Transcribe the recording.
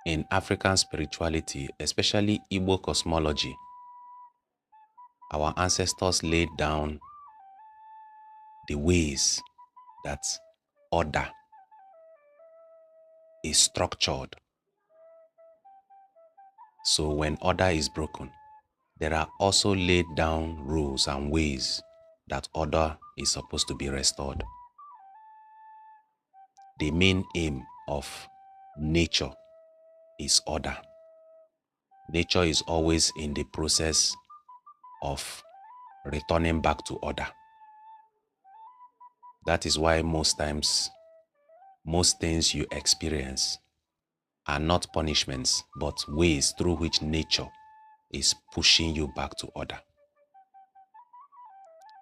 In African spirituality, especially Igbo cosmology, our ancestors laid down the ways that order is structured. So when order is broken, there are also laid down rules and ways that order is supposed to be restored. The main aim of nature is order. Nature is always in the process of returning back to order. That is why most times, most things you experience are not punishments, but ways through which nature is pushing you back to order.